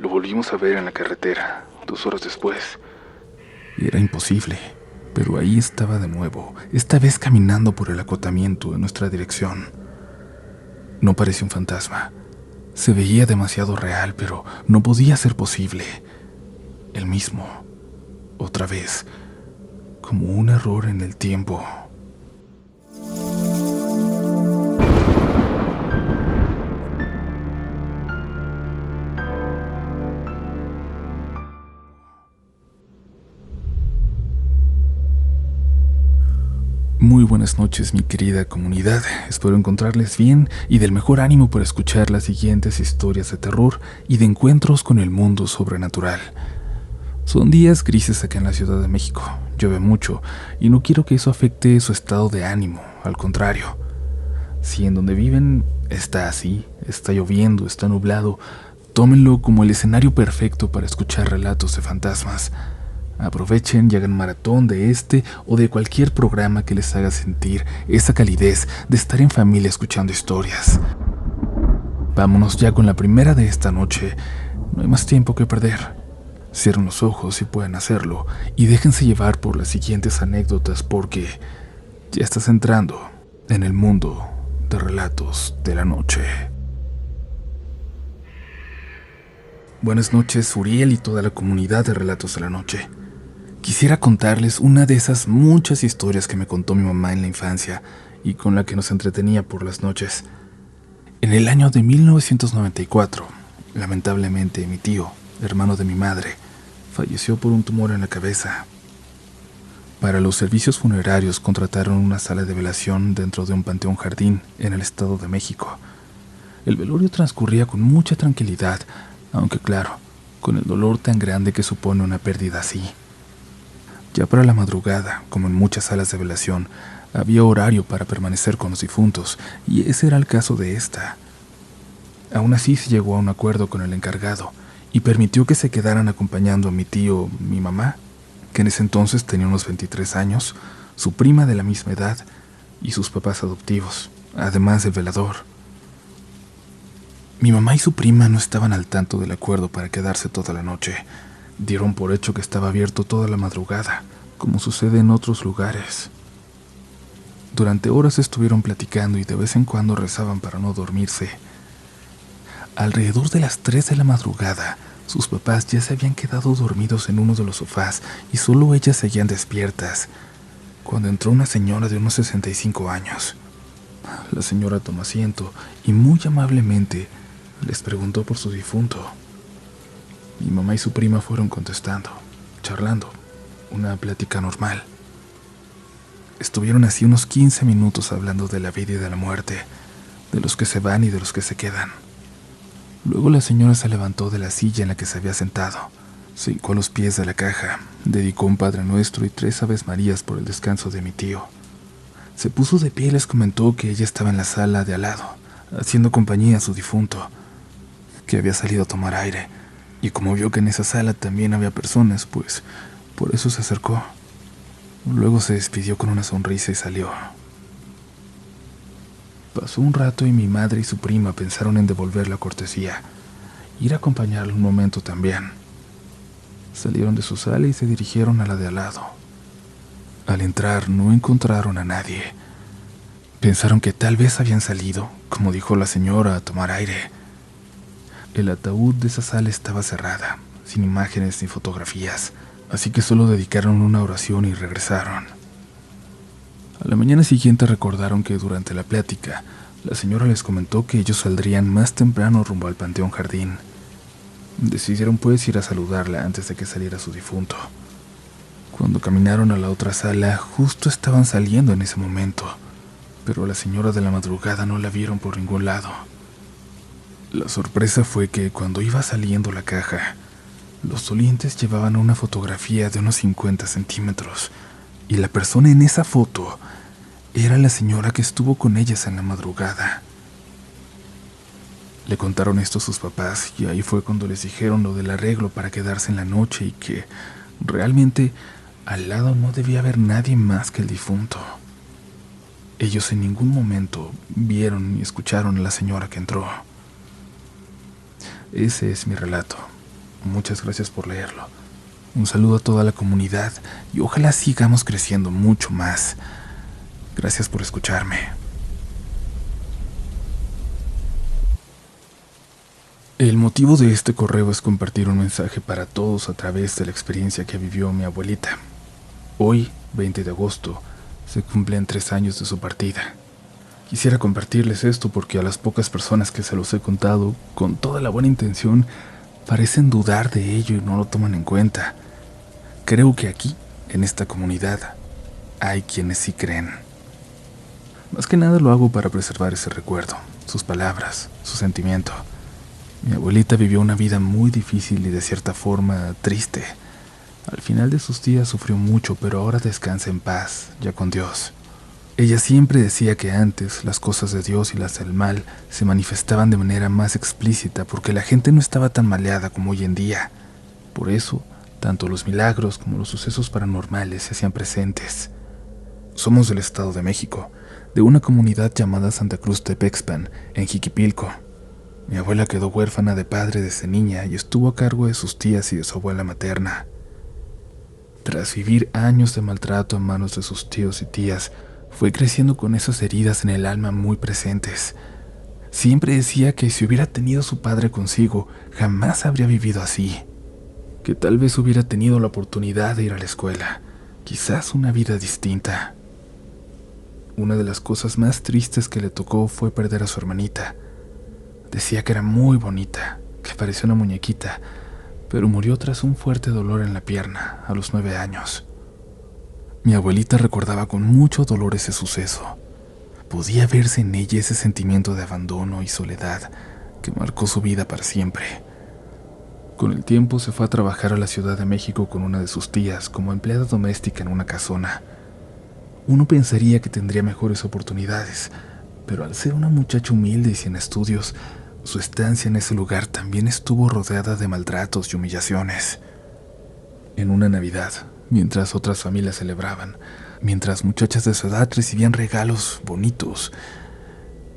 Lo volvimos a ver en la carretera, 2 horas después. Era imposible, pero ahí estaba de nuevo, esta vez caminando por el acotamiento en nuestra dirección. No parecía un fantasma. Se veía demasiado real, pero no podía ser posible. El mismo, otra vez, como un error en el tiempo. Muy buenas noches, mi querida comunidad. Espero encontrarles bien y del mejor ánimo para escuchar las siguientes historias de terror y de encuentros con el mundo sobrenatural. Son días grises acá en la Ciudad de México. Llueve mucho y no quiero que eso afecte su estado de ánimo. Al contrario, si en donde viven está así, está lloviendo, está nublado, tómenlo como el escenario perfecto para escuchar relatos de fantasmas. Aprovechen y hagan maratón de este o de cualquier programa que les haga sentir esa calidez de estar en familia escuchando historias. Vámonos ya con la primera de esta noche. No hay más tiempo que perder. Cierren los ojos si pueden hacerlo y déjense llevar por las siguientes anécdotas porque ya estás entrando en el mundo de relatos de la noche. Buenas noches, Uriel y toda la comunidad de Relatos de la Noche. Quisiera contarles una de esas muchas historias que me contó mi mamá en la infancia y con la que nos entretenía por las noches. En el año de 1994, lamentablemente mi tío, hermano de mi madre, falleció por un tumor en la cabeza. Para los servicios funerarios contrataron una sala de velación dentro de un panteón jardín en el Estado de México. El velorio transcurría con mucha tranquilidad, aunque claro, con el dolor tan grande que supone una pérdida así. Ya para la madrugada, como en muchas salas de velación, había horario para permanecer con los difuntos, y ese era el caso de esta. Aún así se llegó a un acuerdo con el encargado, y permitió que se quedaran acompañando a mi tío, mi mamá, que en ese entonces tenía unos 23 años, su prima de la misma edad, y sus papás adoptivos, además del velador. Mi mamá y su prima no estaban al tanto del acuerdo para quedarse toda la noche. Dieron por hecho que estaba abierto toda la madrugada, como sucede en otros lugares. Durante horas estuvieron platicando y de vez en cuando rezaban para no dormirse. Alrededor de las 3 de la madrugada, sus papás ya se habían quedado dormidos en uno de los sofás y solo ellas seguían despiertas, cuando entró una señora de unos 65 años. La señora tomó asiento y muy amablemente les preguntó por su difunto. Mi mamá y su prima fueron contestando, charlando, una plática normal. Estuvieron así unos 15 minutos hablando de la vida y de la muerte, de los que se van y de los que se quedan. Luego la señora se levantó de la silla en la que se había sentado, se hincó a los pies de la caja, dedicó un Padre Nuestro y 3 Aves Marías por el descanso de mi tío. Se puso de pie y les comentó que ella estaba en la sala de al lado, haciendo compañía a su difunto, que había salido a tomar aire. Y como vio que en esa sala también había personas, pues por eso se acercó. Luego se despidió con una sonrisa y salió. Pasó un rato y mi madre y su prima pensaron en devolver la cortesía, ir a acompañarla un momento también. Salieron de su sala y se dirigieron a la de al lado. Al entrar no encontraron a nadie. Pensaron que tal vez habían salido, como dijo la señora, a tomar aire. El ataúd de esa sala estaba cerrada, sin imágenes ni fotografías, así que solo dedicaron una oración y regresaron. A la mañana siguiente recordaron que durante la plática, la señora les comentó que ellos saldrían más temprano rumbo al panteón jardín. Decidieron pues ir a saludarla antes de que saliera su difunto. Cuando caminaron a la otra sala, justo estaban saliendo en ese momento, pero a la señora de la madrugada no la vieron por ningún lado. La sorpresa fue que cuando iba saliendo la caja, los dolientes llevaban una fotografía de unos 50 centímetros y la persona en esa foto era la señora que estuvo con ellas en la madrugada. Le contaron esto a sus papás y ahí fue cuando les dijeron lo del arreglo para quedarse en la noche y que realmente al lado no debía haber nadie más que el difunto. Ellos en ningún momento vieron ni escucharon a la señora que entró. Ese es mi relato. Muchas gracias por leerlo. Un saludo a toda la comunidad y ojalá sigamos creciendo mucho más. Gracias por escucharme. El motivo de este correo es compartir un mensaje para todos a través de la experiencia que vivió mi abuelita. Hoy, 20 de agosto, se cumplen 3 años de su partida. Quisiera compartirles esto porque a las pocas personas que se los he contado, con toda la buena intención, parecen dudar de ello y no lo toman en cuenta. Creo que aquí, en esta comunidad, hay quienes sí creen. Más que nada lo hago para preservar ese recuerdo, sus palabras, su sentimiento. Mi abuelita vivió una vida muy difícil y de cierta forma triste. Al final de sus días sufrió mucho, pero ahora descansa en paz, ya con Dios. Ella siempre decía que antes las cosas de Dios y las del mal se manifestaban de manera más explícita porque la gente no estaba tan maleada como hoy en día. Por eso, tanto los milagros como los sucesos paranormales se hacían presentes. Somos del Estado de México, de una comunidad llamada Santa Cruz Tepexpan, en Jiquipilco. Mi abuela quedó huérfana de padre desde niña y estuvo a cargo de sus tías y de su abuela materna. Tras vivir años de maltrato en manos de sus tíos y tías, fue creciendo con esas heridas en el alma muy presentes. Siempre decía que si hubiera tenido a su padre consigo, jamás habría vivido así. Que tal vez hubiera tenido la oportunidad de ir a la escuela, quizás una vida distinta. Una de las cosas más tristes que le tocó fue perder a su hermanita. Decía que era muy bonita, que parecía una muñequita, pero murió tras un fuerte dolor en la pierna a los 9 años. Mi abuelita recordaba con mucho dolor ese suceso. Podía verse en ella ese sentimiento de abandono y soledad que marcó su vida para siempre. Con el tiempo se fue a trabajar a la Ciudad de México con una de sus tías como empleada doméstica en una casona. Uno pensaría que tendría mejores oportunidades, pero al ser una muchacha humilde y sin estudios, su estancia en ese lugar también estuvo rodeada de maltratos y humillaciones. En una Navidad, mientras otras familias celebraban, mientras muchachas de su edad recibían regalos bonitos,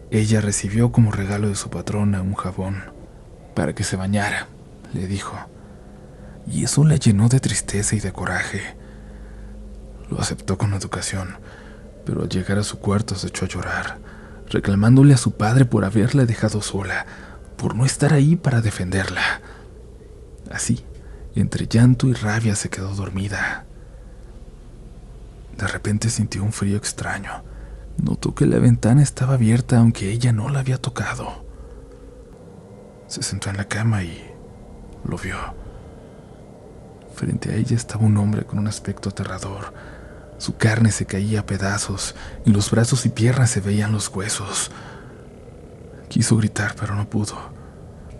ella recibió como regalo de su patrona un jabón para que se bañara, le dijo, y eso la llenó de tristeza y de coraje. Lo aceptó con educación, pero al llegar a su cuarto se echó a llorar, reclamándole a su padre por haberla dejado sola, por no estar ahí para defenderla. Así, entre llanto y rabia se quedó dormida. De repente sintió un frío extraño. Notó que la ventana estaba abierta aunque ella no la había tocado. Se sentó en la cama y lo vio. Frente a ella estaba un hombre con un aspecto aterrador. Su carne se caía a pedazos, y los brazos y piernas se veían los huesos. Quiso gritar, pero no pudo.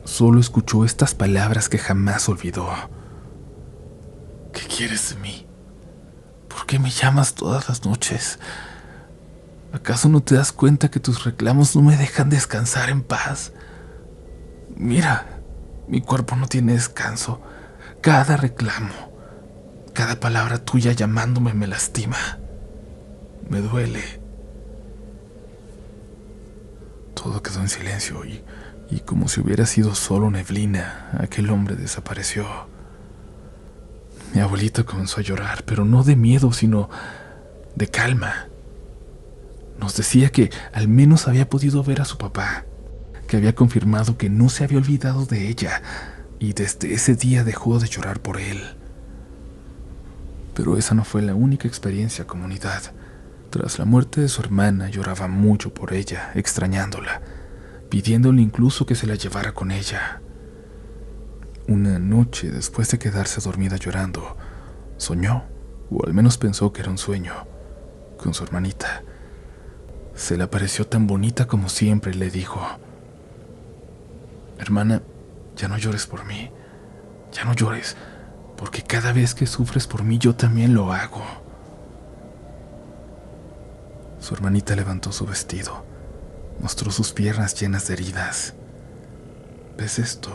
Solo escuchó estas palabras que jamás olvidó. ¿Qué quieres de mí? ¿Por qué me llamas todas las noches? ¿Acaso no te das cuenta que tus reclamos no me dejan descansar en paz? Mira, mi cuerpo no tiene descanso. Cada reclamo, cada palabra tuya llamándome me lastima. Me duele. Todo quedó en silencio y como si hubiera sido solo neblina, aquel hombre desapareció. Mi abuelita comenzó a llorar, pero no de miedo, sino de calma. Nos decía que al menos había podido ver a su papá, que había confirmado que no se había olvidado de ella, y desde ese día dejó de llorar por él. Pero esa no fue la única experiencia, comunidad. Tras la muerte de su hermana, lloraba mucho por ella, extrañándola, pidiéndole incluso que se la llevara con ella. Una noche, después de quedarse dormida llorando, soñó, o al menos pensó que era un sueño, con su hermanita. Se le apareció tan bonita como siempre y le dijo: hermana, ya no llores por mí, ya no llores, porque cada vez que sufres por mí yo también lo hago. Su hermanita levantó su vestido, mostró sus piernas llenas de heridas. ¿Ves esto?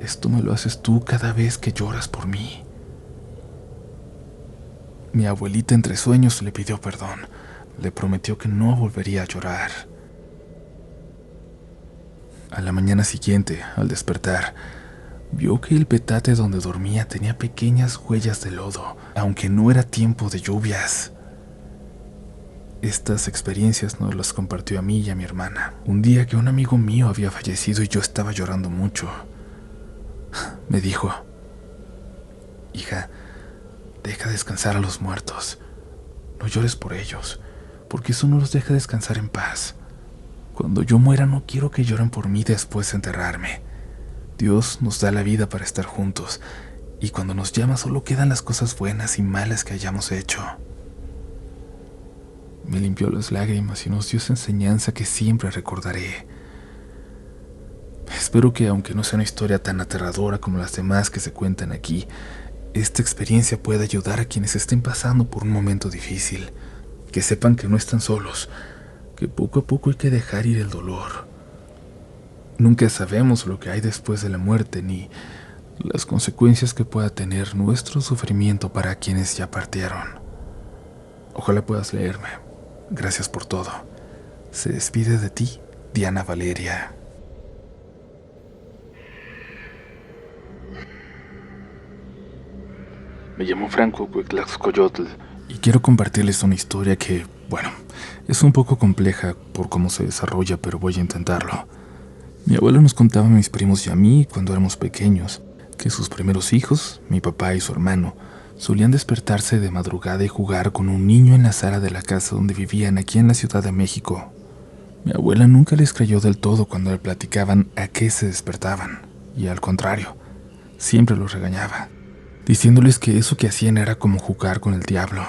Esto me lo haces tú cada vez que lloras por mí. Mi abuelita entre sueños le pidió perdón, le prometió que no volvería a llorar. A la mañana siguiente, al despertar, Vio que el petate donde dormía tenía pequeñas huellas de lodo, aunque no era tiempo de lluvias. Estas experiencias nos las compartió a mí y a mi hermana, un día que un amigo mío había fallecido y yo estaba llorando mucho. Me dijo: hija, deja descansar a los muertos, no llores por ellos, porque eso no los deja descansar en paz. Cuando yo muera no quiero que lloren por mí después de enterrarme. Dios nos da la vida para estar juntos, y cuando nos llama solo quedan las cosas buenas y malas que hayamos hecho. Me limpió las lágrimas y nos dio esa enseñanza que siempre recordaré. Espero que, aunque no sea una historia tan aterradora como las demás que se cuentan aquí, esta experiencia pueda ayudar a quienes estén pasando por un momento difícil, que sepan que no están solos, que poco a poco hay que dejar ir el dolor. Nunca sabemos lo que hay después de la muerte ni las consecuencias que pueda tener nuestro sufrimiento para quienes ya partieron. Ojalá puedas leerme. Gracias por todo. Se despide de ti, Diana Valeria. Me llamo Franco Cuitlaxcoyotl y quiero compartirles una historia que, bueno, es un poco compleja por cómo se desarrolla, pero voy a intentarlo. Mi abuelo nos contaba a mis primos y a mí, cuando éramos pequeños, que sus primeros hijos, mi papá y su hermano, solían despertarse de madrugada y jugar con un niño en la sala de la casa donde vivían aquí en la Ciudad de México. Mi abuela nunca les creyó del todo cuando le platicaban a qué se despertaban, y al contrario, siempre los regañaba, diciéndoles que eso que hacían era como jugar con el diablo.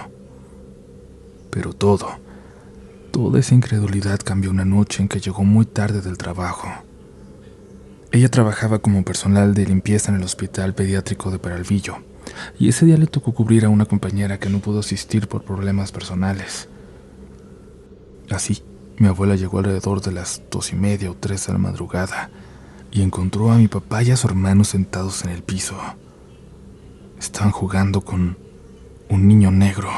Pero toda esa incredulidad cambió una noche en que llegó muy tarde del trabajo. Ella trabajaba como personal de limpieza en el hospital pediátrico de Peralvillo, y ese día le tocó cubrir a una compañera que no pudo asistir por problemas personales. Así, mi abuela llegó alrededor de las 2:30 o 3 de la madrugada y encontró a mi papá y a su hermano sentados en el piso. Estaban jugando con un niño negro,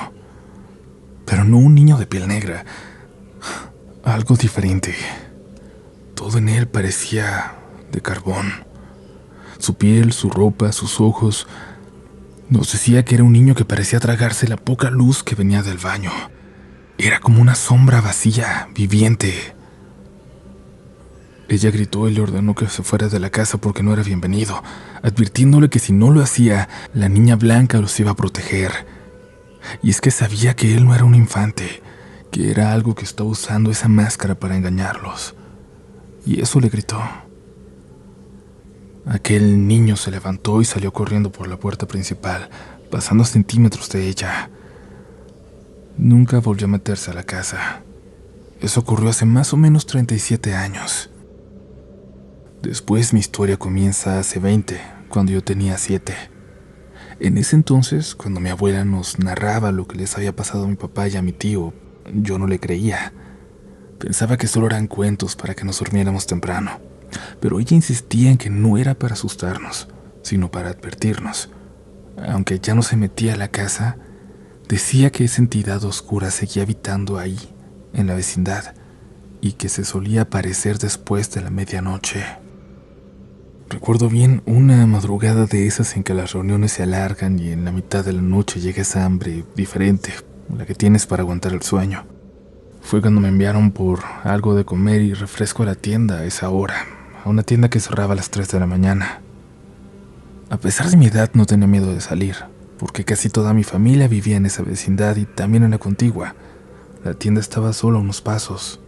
pero no un niño de piel negra, algo diferente. Todo en él parecía de carbón. Su piel, su ropa, sus ojos. Nos decía que era un niño que parecía tragarse la poca luz que venía del baño. Era como una sombra vacía, viviente. Ella gritó y le ordenó que se fuera de la casa porque no era bienvenido, advirtiéndole que si no lo hacía, la niña blanca los iba a proteger. Y es que sabía que él no era un infante, que era algo que estaba usando esa máscara para engañarlos. Y eso le gritó. Aquel niño se levantó y salió corriendo por la puerta principal, pasando a centímetros de ella. Nunca volvió a meterse a la casa. Eso ocurrió hace más o menos 37 años. Después mi historia comienza hace 20, cuando yo tenía 7. En ese entonces, cuando mi abuela nos narraba lo que les había pasado a mi papá y a mi tío, yo no le creía. Pensaba que solo eran cuentos para que nos durmiéramos temprano, pero ella insistía en que no era para asustarnos, sino para advertirnos. Aunque ya no se metía a la casa, decía que esa entidad oscura seguía habitando ahí, en la vecindad, y que se solía aparecer después de la medianoche. Recuerdo bien una madrugada de esas en que las reuniones se alargan y en la mitad de la noche llega esa hambre diferente, la que tienes para aguantar el sueño. Fue cuando me enviaron por algo de comer y refresco a la tienda a esa hora, a una tienda que cerraba a las 3 de la mañana. A pesar de mi edad no tenía miedo de salir, porque casi toda mi familia vivía en esa vecindad y también en la contigua. La tienda estaba solo a unos pasos.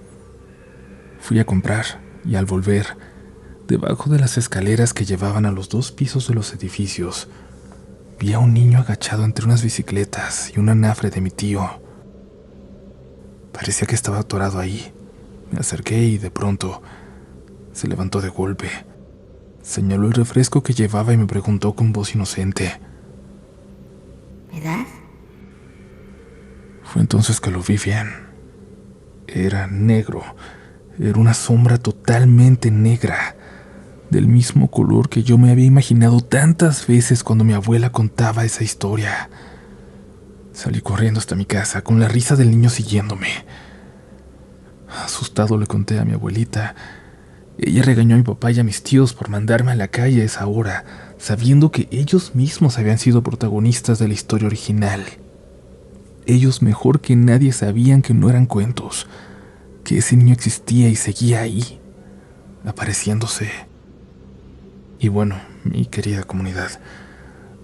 Fui a comprar y al volver, debajo de las escaleras que llevaban a los 2 pisos de los edificios, vi a un niño agachado entre unas bicicletas y un anafre de mi tío. Parecía que estaba atorado ahí. Me acerqué y de pronto se levantó de golpe. Señaló el refresco que llevaba y me preguntó con voz inocente: ¿Me das? Fue entonces que lo vi bien. Era negro. Era una sombra totalmente negra, del mismo color que yo me había imaginado tantas veces cuando mi abuela contaba esa historia. Salí corriendo hasta mi casa, con la risa del niño siguiéndome. Asustado le conté a mi abuelita, Ella regañó a mi papá y a mis tíos por mandarme a la calle a esa hora, sabiendo que ellos mismos habían sido protagonistas de la historia original. Ellos mejor que nadie sabían que no eran cuentos, que ese niño existía y seguía ahí, apareciéndose. Y bueno, mi querida comunidad,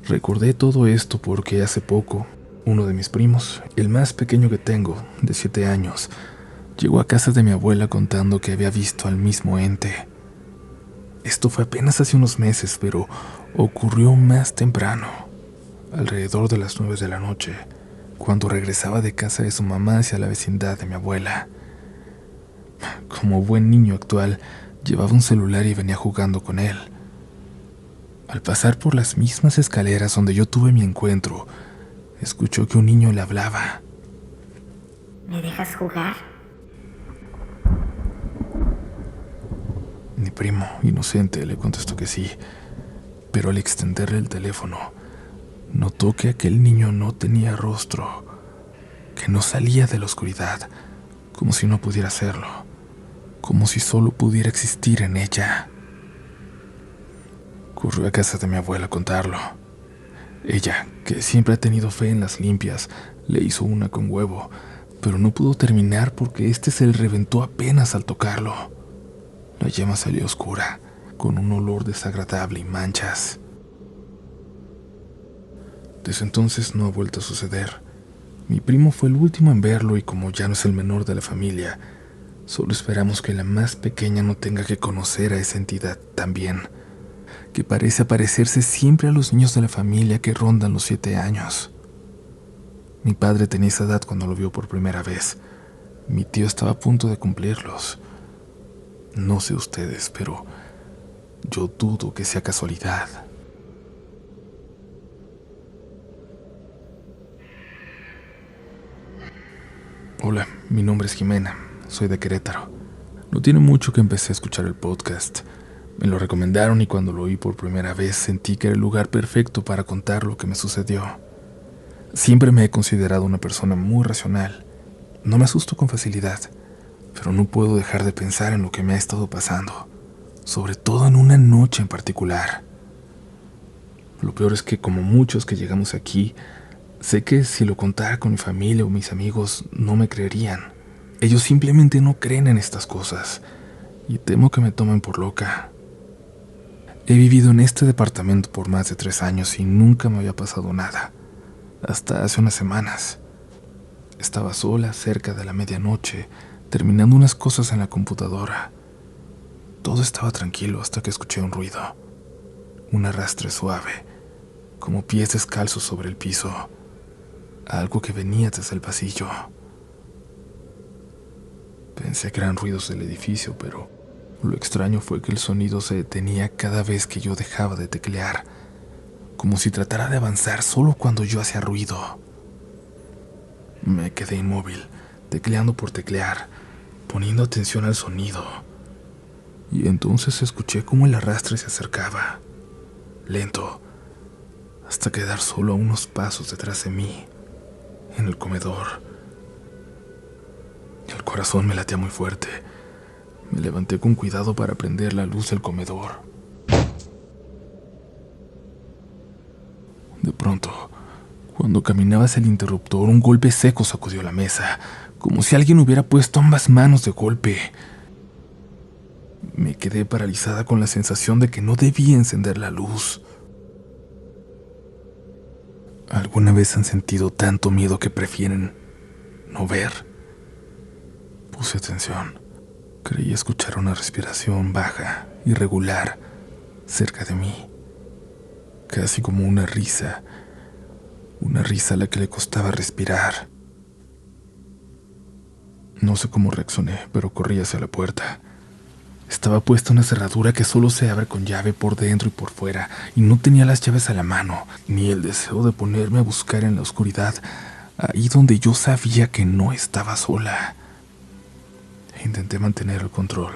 recordé todo esto porque hace poco, uno de mis primos, el más pequeño que tengo, de 7 años, llegó a casa de mi abuela contando que había visto al mismo ente. Esto fue apenas hace unos meses, pero ocurrió más temprano, alrededor de las 9 de la noche, cuando regresaba de casa de su mamá hacia la vecindad de mi abuela. Como buen niño actual, llevaba un celular y venía jugando con él. Al pasar por las mismas escaleras donde yo tuve mi encuentro, escuchó que un niño le hablaba. ¿Me dejas jugar? Mi primo, inocente, le contestó que sí, pero al extenderle el teléfono, notó que aquel niño no tenía rostro, que no salía de la oscuridad, como si no pudiera hacerlo, como si solo pudiera existir en ella. Corrió a casa de mi abuela a contarlo. Ella, que siempre ha tenido fe en las limpias, le hizo una con huevo, pero no pudo terminar porque este se le reventó apenas al tocarlo. La llama salió oscura, con un olor desagradable y manchas. Desde entonces no ha vuelto a suceder. Mi primo fue el último en verlo y como ya no es el menor de la familia, solo esperamos que la más pequeña no tenga que conocer a esa entidad también, que parece aparecerse siempre a los niños de la familia que rondan los 7 años. Mi padre tenía esa edad cuando lo vio por primera vez. Mi tío estaba a punto de cumplirlos. No sé ustedes, pero yo dudo que sea casualidad. Hola, mi nombre es Jimena, soy de Querétaro. No tiene mucho que empecé a escuchar el podcast. Me lo recomendaron y cuando lo oí por primera vez sentí que era el lugar perfecto para contar lo que me sucedió. Siempre me he considerado una persona muy racional. No me asusto con facilidad, pero no puedo dejar de pensar en lo que me ha estado pasando, sobre todo en una noche en particular. Lo peor es que, como muchos que llegamos aquí, sé que si lo contara con mi familia o mis amigos no me creerían. Ellos simplemente no creen en estas cosas y temo que me tomen por loca. He vivido en este departamento por más de 3 años y nunca me había pasado nada, hasta hace unas semanas. Estaba sola cerca de la medianoche, terminando unas cosas en la computadora. Todo estaba tranquilo hasta que escuché un ruido, un arrastre suave, como pies descalzos sobre el piso, algo que venía desde el pasillo. Pensé que eran ruidos del edificio, pero lo extraño fue que el sonido se detenía cada vez que yo dejaba de teclear, como si tratara de avanzar solo cuando yo hacía ruido. Me quedé inmóvil, tecleando por teclear, poniendo atención al sonido. Y entonces escuché cómo el arrastre se acercaba, lento, hasta quedar solo a unos pasos detrás de mí, en el comedor. El corazón me latía muy fuerte. Me levanté con cuidado para prender la luz del comedor. De pronto, cuando caminaba hacia el interruptor, un golpe seco sacudió la mesa, como si alguien hubiera puesto ambas manos de golpe. Me quedé paralizada con la sensación de que no debía encender la luz. ¿Alguna vez han sentido tanto miedo que prefieren no ver? Puse atención. Creí escuchar una respiración baja, irregular, cerca de mí. Casi como una risa a la que le costaba respirar. No sé cómo reaccioné, pero corrí hacia la puerta. Estaba puesta una cerradura que solo se abre con llave por dentro y por fuera, y no tenía las llaves a la mano, ni el deseo de ponerme a buscar en la oscuridad, ahí donde yo sabía que no estaba sola. Intenté mantener el control,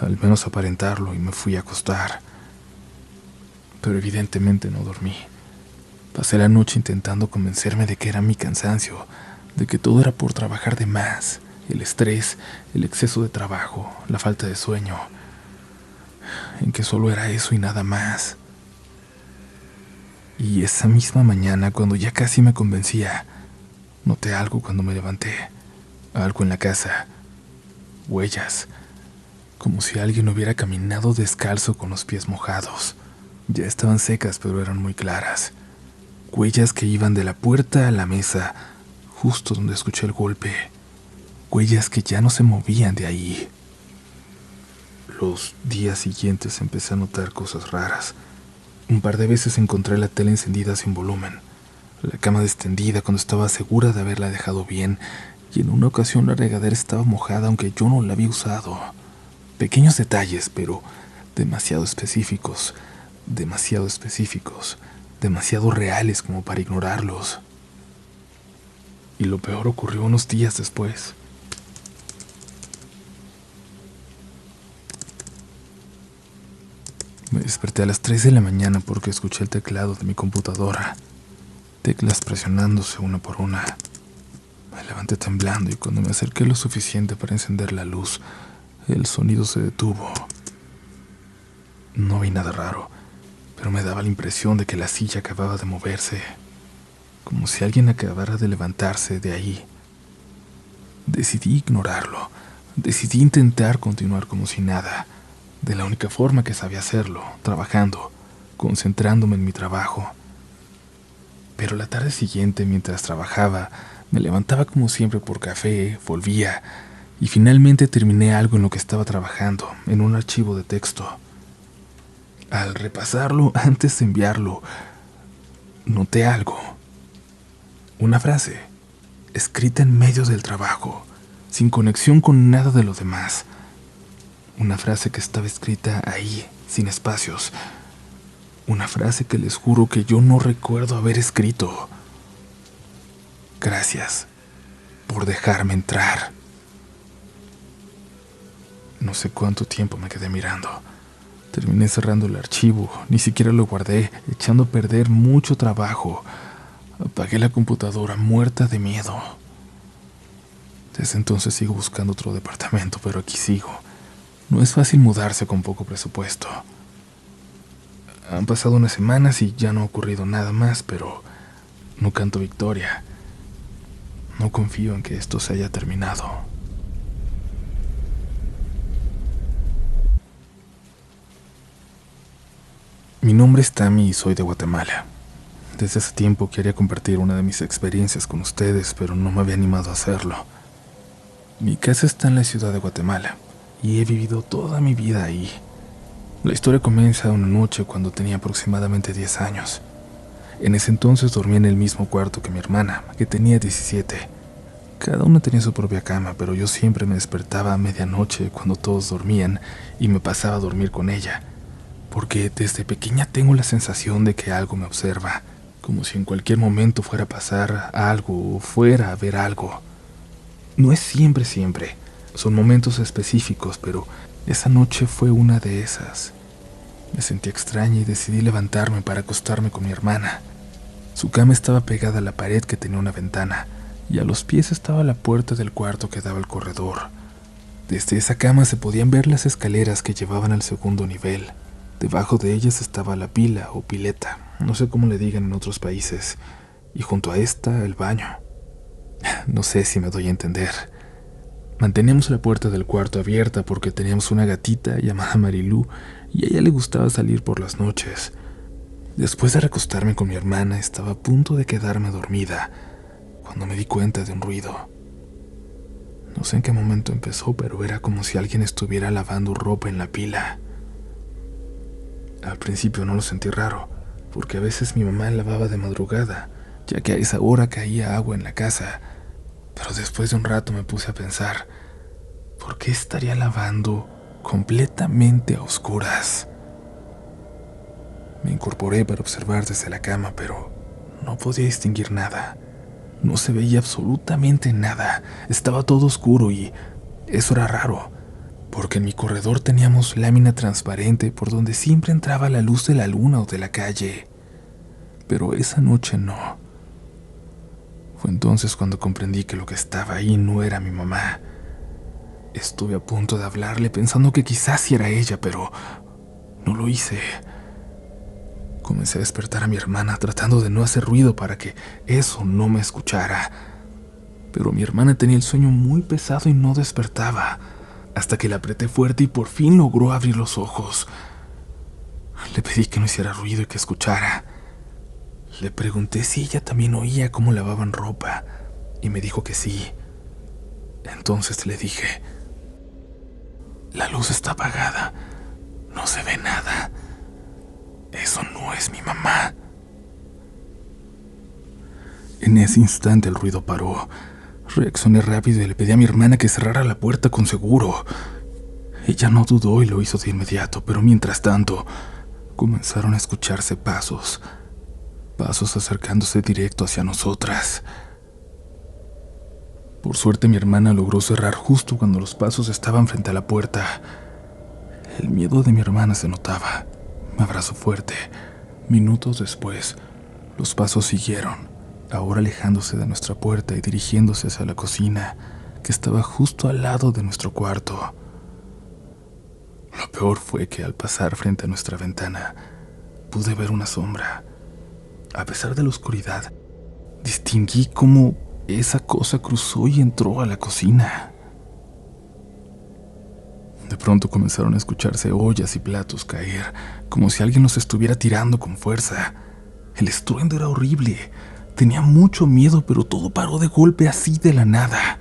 al menos aparentarlo, y me fui a acostar. Pero evidentemente no dormí. Pasé la noche intentando convencerme de que era mi cansancio, de que todo era por trabajar de más, el estrés, el exceso de trabajo, la falta de sueño. en que solo era eso y nada más. Y esa misma mañana, cuando ya casi me convencía, noté algo cuando me levanté. Algo en la casa. Huellas. Como si alguien hubiera caminado descalzo con los pies mojados. Ya estaban secas, pero eran muy claras. Huellas que iban de la puerta a la mesa, justo donde escuché el golpe. Huellas que ya no se movían de ahí. Los días siguientes empecé a notar cosas raras. Un par de veces encontré la tele encendida sin volumen, la cama extendida cuando estaba segura de haberla dejado bien, y en una ocasión la regadera estaba mojada aunque yo no la había usado. Pequeños detalles, pero demasiado específicos, demasiado reales como para ignorarlos. Y lo peor ocurrió unos días después. Me desperté a las 3 de la mañana porque escuché el teclado de mi computadora, teclas presionándose una por una. Me levanté temblando y cuando me acerqué lo suficiente para encender la luz, el sonido se detuvo. No vi nada raro, pero me daba la impresión de que la silla acababa de moverse, como si alguien acabara de levantarse de ahí. Decidí ignorarlo, decidí intentar continuar como si nada, de la única forma que sabía hacerlo, trabajando, concentrándome en mi trabajo. Pero la tarde siguiente, mientras trabajaba, me levantaba como siempre por café, volvía, y finalmente terminé algo en lo que estaba trabajando, en un archivo de texto. Al repasarlo antes de enviarlo, noté algo. Una frase, escrita en medio del trabajo, sin conexión con nada de lo demás. Una frase que estaba escrita ahí, sin espacios. Una frase que les juro que yo no recuerdo haber escrito. Gracias por dejarme entrar. No sé cuánto tiempo me quedé mirando. Terminé cerrando el archivo, ni siquiera lo guardé, echando a perder mucho trabajo. Apagué la computadora muerta de miedo. Desde entonces sigo buscando otro departamento, pero aquí sigo. No es fácil mudarse con poco presupuesto. Han pasado unas semanas y ya no ha ocurrido nada más, pero no canto victoria. No confío en que esto se haya terminado. Mi nombre es Tami y soy de Guatemala. Desde hace tiempo quería compartir una de mis experiencias con ustedes, pero no me había animado a hacerlo. Mi casa está en la ciudad de Guatemala y he vivido toda mi vida ahí. La historia comienza una noche cuando tenía aproximadamente 10 años. En ese entonces dormía en el mismo cuarto que mi hermana, que tenía 17. Cada una tenía su propia cama, pero yo siempre me despertaba a medianoche cuando todos dormían y me pasaba a dormir con ella, porque desde pequeña tengo la sensación de que algo me observa, como si en cualquier momento fuera a pasar algo o fuera a ver algo. No es siempre, son momentos específicos, pero esa noche fue una de esas. Me sentí extraña y decidí levantarme para acostarme con mi hermana. Su cama estaba pegada a la pared que tenía una ventana, y a los pies estaba la puerta del cuarto que daba al corredor. Desde esa cama se podían ver las escaleras que llevaban al segundo nivel. Debajo de ellas estaba la pila o pileta, no sé cómo le digan en otros países, y junto a esta el baño. No sé si me doy a entender. Manteníamos la puerta del cuarto abierta porque teníamos una gatita llamada Marilú y a ella le gustaba salir por las noches. Después de recostarme con mi hermana, estaba a punto de quedarme dormida cuando me di cuenta de un ruido. No sé en qué momento empezó, pero era como si alguien estuviera lavando ropa en la pila. Al principio no lo sentí raro, porque a veces mi mamá lavaba de madrugada, ya que a esa hora caía agua en la casa. Pero después de un rato me puse a pensar, ¿por qué estaría lavando completamente a oscuras? Me incorporé para observar desde la cama, pero no podía distinguir nada. No se veía absolutamente nada. Estaba todo oscuro y eso era raro, porque en mi corredor teníamos lámina transparente por donde siempre entraba la luz de la luna o de la calle. Pero esa noche no. Fue entonces cuando comprendí que lo que estaba ahí no era mi mamá. Estuve a punto de hablarle pensando que quizás sí era ella, pero no lo hice. Comencé a despertar a mi hermana tratando de no hacer ruido para que eso no me escuchara. Pero mi hermana tenía el sueño muy pesado y no despertaba, hasta que la apreté fuerte y por fin logró abrir los ojos. Le pedí que no hiciera ruido y que escuchara. Le pregunté si ella también oía cómo lavaban ropa y me dijo que sí. Entonces le dije: la luz está apagada, no se ve nada. Eso no es mi mamá. En ese instante el ruido paró. Reaccioné rápido y le pedí a mi hermana que cerrara la puerta con seguro. Ella no dudó y lo hizo de inmediato, pero mientras tanto comenzaron a escucharse pasos acercándose directo hacia nosotras. Por suerte mi hermana logró cerrar justo cuando los pasos estaban frente a la puerta. El miedo de mi hermana se notaba. Me abrazó fuerte. Minutos después, los pasos siguieron, ahora alejándose de nuestra puerta y dirigiéndose hacia la cocina, que estaba justo al lado de nuestro cuarto. Lo peor fue que al pasar frente a nuestra ventana, pude ver una sombra. A pesar de la oscuridad, distinguí cómo esa cosa cruzó y entró a la cocina. De pronto comenzaron a escucharse ollas y platos caer, como si alguien los estuviera tirando con fuerza. El estruendo era horrible. Tenía mucho miedo, pero todo paró de golpe así de la nada.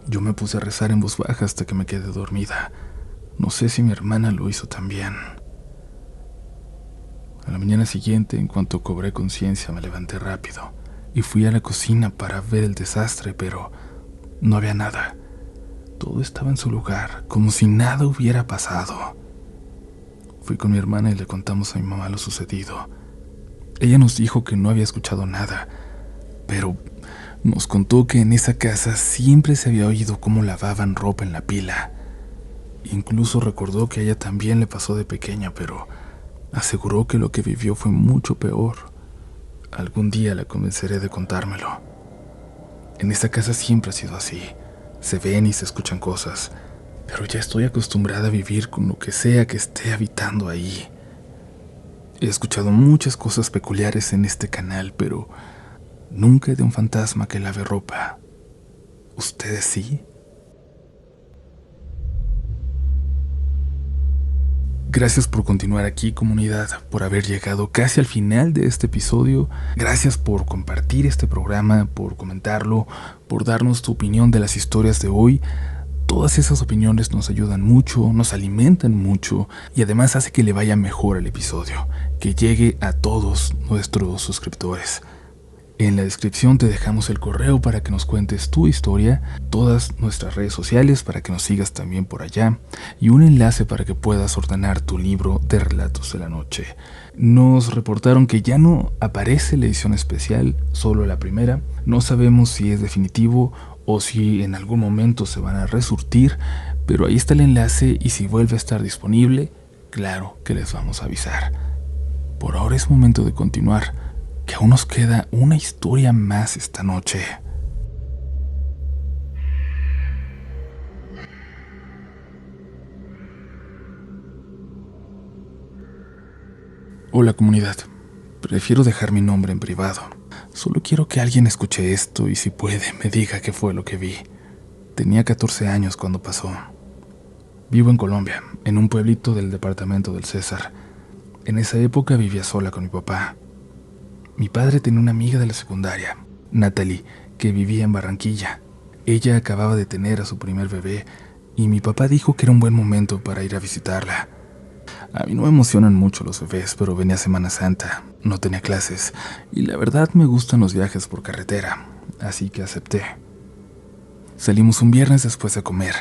Yo me puse a rezar en voz baja hasta que me quedé dormida. No sé si mi hermana lo hizo también. A la mañana siguiente, en cuanto cobré conciencia, me levanté rápido y fui a la cocina para ver el desastre, pero no había nada. Todo estaba en su lugar, como si nada hubiera pasado. Fui con mi hermana y le contamos a mi mamá lo sucedido. Ella nos dijo que no había escuchado nada, pero nos contó que en esa casa siempre se había oído cómo lavaban ropa en la pila. Incluso recordó que a ella también le pasó de pequeña, pero aseguró que lo que vivió fue mucho peor. Algún día la convenceré de contármelo. En esta casa siempre ha sido así. Se ven y se escuchan cosas, pero ya estoy acostumbrada a vivir con lo que sea que esté habitando ahí. He escuchado muchas cosas peculiares en este canal, pero nunca de un fantasma que lave ropa. ¿Ustedes sí? Gracias por continuar aquí, comunidad, por haber llegado casi al final de este episodio. Gracias por compartir este programa, por comentarlo, por darnos tu opinión de las historias de hoy. Todas esas opiniones nos ayudan mucho, nos alimentan mucho y además hace que le vaya mejor al episodio, que llegue a todos nuestros suscriptores. En la descripción te dejamos el correo para que nos cuentes tu historia, todas nuestras redes sociales para que nos sigas también por allá y un enlace para que puedas ordenar tu libro de relatos de la noche. Nos reportaron que ya no aparece la edición especial, solo la primera. No sabemos si es definitivo o si en algún momento se van a resurtir, pero ahí está el enlace y si vuelve a estar disponible, claro que les vamos a avisar. Por ahora es momento de continuar, que aún nos queda una historia más esta noche. Hola, comunidad. Prefiero dejar mi nombre en privado. Solo quiero que alguien escuche esto y si puede me diga qué fue lo que vi. Tenía 14 años cuando pasó. Vivo en Colombia, en un pueblito del departamento del César. En esa época vivía sola con mi papá. Mi padre tenía una amiga de la secundaria, Natalie, que vivía en Barranquilla. Ella acababa de tener a su primer bebé y mi papá dijo que era un buen momento para ir a visitarla. A mí no me emocionan mucho los bebés, pero venía Semana Santa, no tenía clases y la verdad me gustan los viajes por carretera, así que acepté. Salimos un viernes después de comer,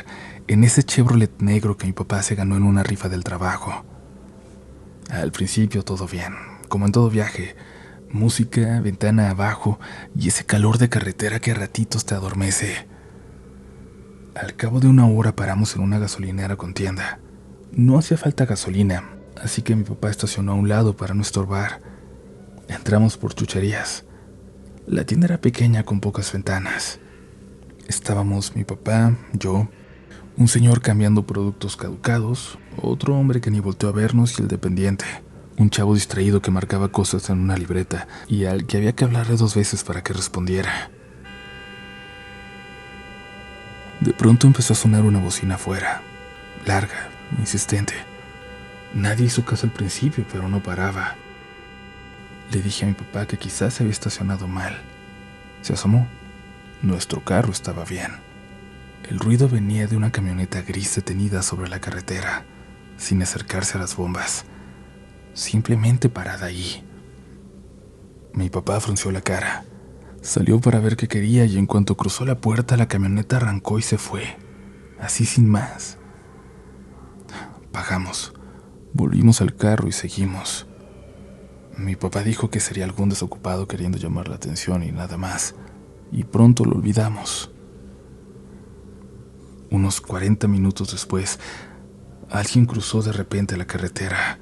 en ese Chevrolet negro que mi papá se ganó en una rifa del trabajo. Al principio todo bien, como en todo viaje. Música, ventana abajo y ese calor de carretera que a ratitos te adormece. Al cabo de una hora paramos en una gasolinera con tienda. No hacía falta gasolina, así que mi papá estacionó a un lado para no estorbar. Entramos por chucherías. La tienda era pequeña con pocas ventanas. Estábamos mi papá, yo, Un señor cambiando productos caducados, otro hombre que ni volteó a vernos y el dependiente. Un chavo distraído que marcaba cosas en una libreta y al que había que hablarle 2 veces para que respondiera. De pronto empezó a sonar una bocina afuera, larga, insistente. Nadie hizo caso al principio, pero no paraba. Le dije a mi papá que quizás se había estacionado mal. Se asomó. Nuestro carro estaba bien. El ruido venía de una camioneta gris detenida sobre la carretera, sin acercarse a las bombas, simplemente parada ahí. Mi papá frunció la cara. Salió para ver qué quería y en cuanto cruzó la puerta, la camioneta arrancó y se fue, así sin más. Pagamos, volvimos al carro y seguimos. Mi papá dijo que sería algún desocupado queriendo llamar la atención y nada más, y pronto lo olvidamos. Unos 40 minutos después, alguien cruzó de repente la carretera.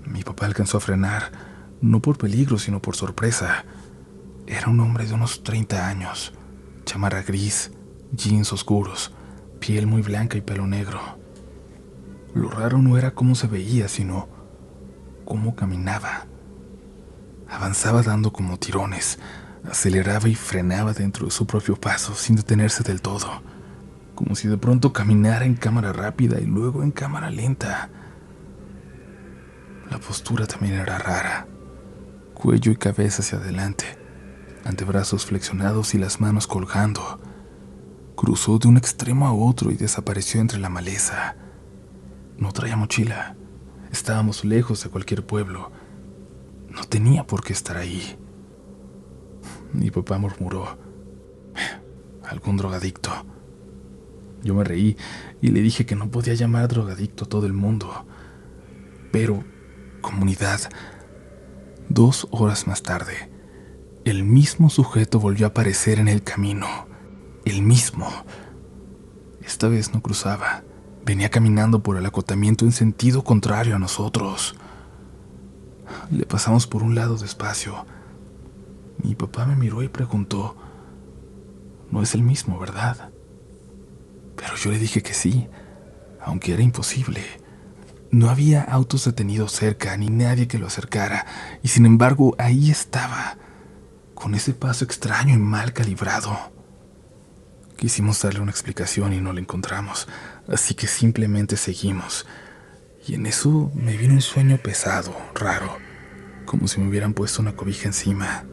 Mi papá alcanzó a frenar, no por peligro, sino por sorpresa. Era un hombre de unos 30 años, chamarra gris, jeans oscuros, piel muy blanca y pelo negro. Lo raro no era cómo se veía, sino cómo caminaba. Avanzaba dando como tirones, aceleraba y frenaba dentro de su propio paso sin detenerse del todo, como si de pronto caminara en cámara rápida y luego en cámara lenta. La postura también era rara, cuello y cabeza hacia adelante, antebrazos flexionados y las manos colgando. Cruzó de un extremo a otro y desapareció entre la maleza. No traía mochila. Estábamos lejos de cualquier pueblo. No tenía por qué estar ahí. Mi papá murmuró: algún drogadicto. Yo me reí y le dije que no podía llamar drogadicto a todo el mundo. Pero, comunidad, 2 horas más tarde, el mismo sujeto volvió a aparecer en el camino. El mismo. Esta vez no cruzaba. Venía caminando por el acotamiento en sentido contrario a nosotros. Le pasamos por un lado despacio. Mi papá me miró y preguntó: no es el mismo, ¿verdad? Pero yo le dije que sí, aunque era imposible. No había autos detenidos cerca, ni nadie que lo acercara, y sin embargo ahí estaba, con ese paso extraño y mal calibrado. Quisimos darle una explicación y no la encontramos, así que simplemente seguimos. Y en eso me vino un sueño pesado, raro, como si me hubieran puesto una cobija encima.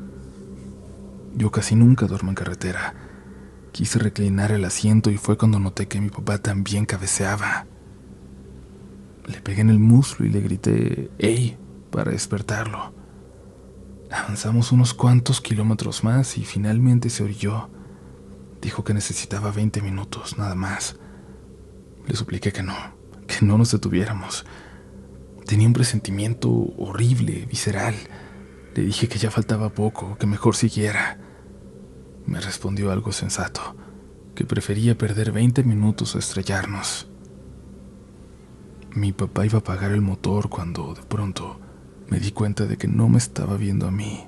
Yo casi nunca duermo en carretera. Quise reclinar el asiento y fue cuando noté que mi papá también cabeceaba. Le pegué en el muslo y le grité «¡Ey!» para despertarlo. Avanzamos unos cuantos kilómetros más y finalmente se orilló. Dijo que necesitaba 20 minutos, nada más. Le supliqué que no nos detuviéramos. Tenía un presentimiento horrible, visceral. Le dije que ya faltaba poco, que mejor siguiera. Me respondió algo sensato, que prefería perder 20 minutos a estrellarnos. Mi papá iba a apagar el motor cuando, de pronto, me di cuenta de que no me estaba viendo a mí,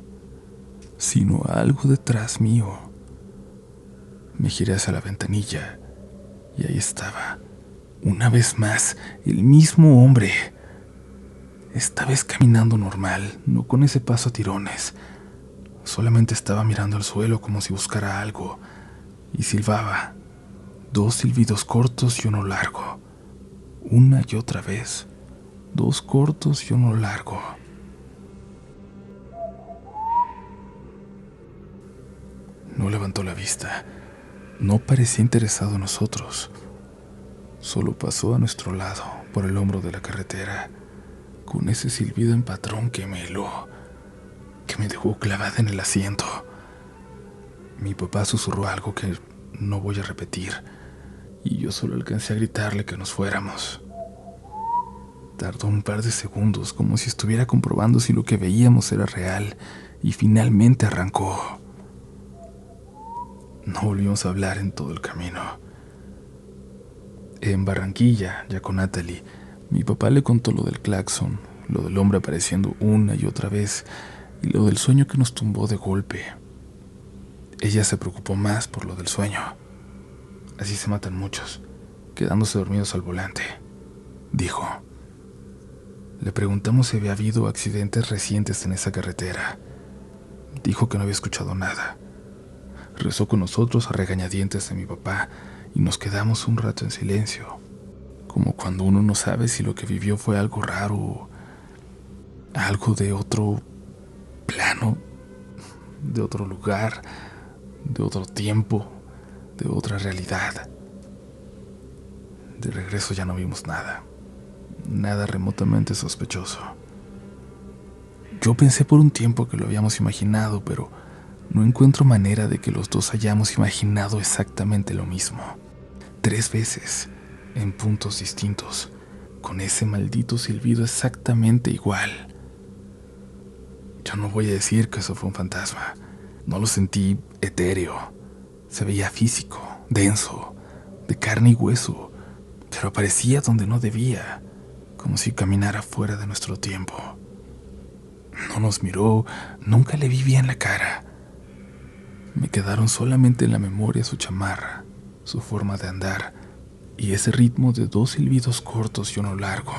sino a algo detrás mío. Me giré hacia la ventanilla y ahí estaba, una vez más, el mismo hombre. Esta vez caminando normal, no con ese paso a tirones. Solamente estaba mirando al suelo como si buscara algo y silbaba. 2 silbidos cortos y uno largo. Una y otra vez. 2 cortos y uno largo. No levantó la vista. No parecía interesado en nosotros. Solo pasó a nuestro lado, por el hombro de la carretera, con ese silbido en patrón que me heló, que me dejó clavada en el asiento. Mi papá susurró algo que no voy a repetir, y yo solo alcancé a gritarle que nos fuéramos. Tardó un par de segundos, como si estuviera comprobando si lo que veíamos era real, y finalmente arrancó. No volvimos a hablar en todo el camino. En Barranquilla, ya con Natalie, mi papá le contó lo del claxon, lo del hombre apareciendo una y otra vez, y lo del sueño que nos tumbó de golpe. Ella se preocupó más por lo del sueño. Así se matan muchos. quedándose dormidos al volante, dijo. Le preguntamos si había habido accidentes recientes en esa carretera. Dijo que no había escuchado nada. Rezó con nosotros a regañadientes de mi papá y nos quedamos un rato en silencio, como cuando uno no sabe si lo que vivió fue algo raro o algo de otro plano, de otro lugar, de otro tiempo, de otra realidad. De regreso ya no vimos nada, nada remotamente sospechoso. Yo pensé por un tiempo que lo habíamos imaginado, pero no encuentro manera de que los dos hayamos imaginado exactamente lo mismo. 3 veces, en puntos distintos, con ese maldito silbido exactamente igual. Yo no voy a decir que eso fue un fantasma. No lo sentí etéreo. Se veía físico, denso, de carne y hueso, pero aparecía donde no debía, como si caminara fuera de nuestro tiempo. No nos miró, nunca le vi bien la cara. Me quedaron solamente en la memoria su chamarra, su forma de andar y ese ritmo de 2 silbidos cortos y uno largo.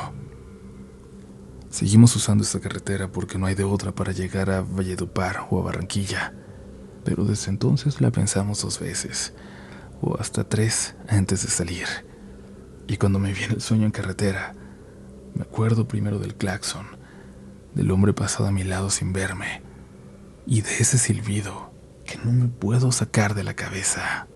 Seguimos usando esta carretera porque no hay de otra para llegar a Valledupar o a Barranquilla, pero desde entonces la pensamos 2 veces, o hasta 3 antes de salir. Y cuando me viene el sueño en carretera, me acuerdo primero del claxon, del hombre pasado a mi lado sin verme, y de ese silbido que no me puedo sacar de la cabeza.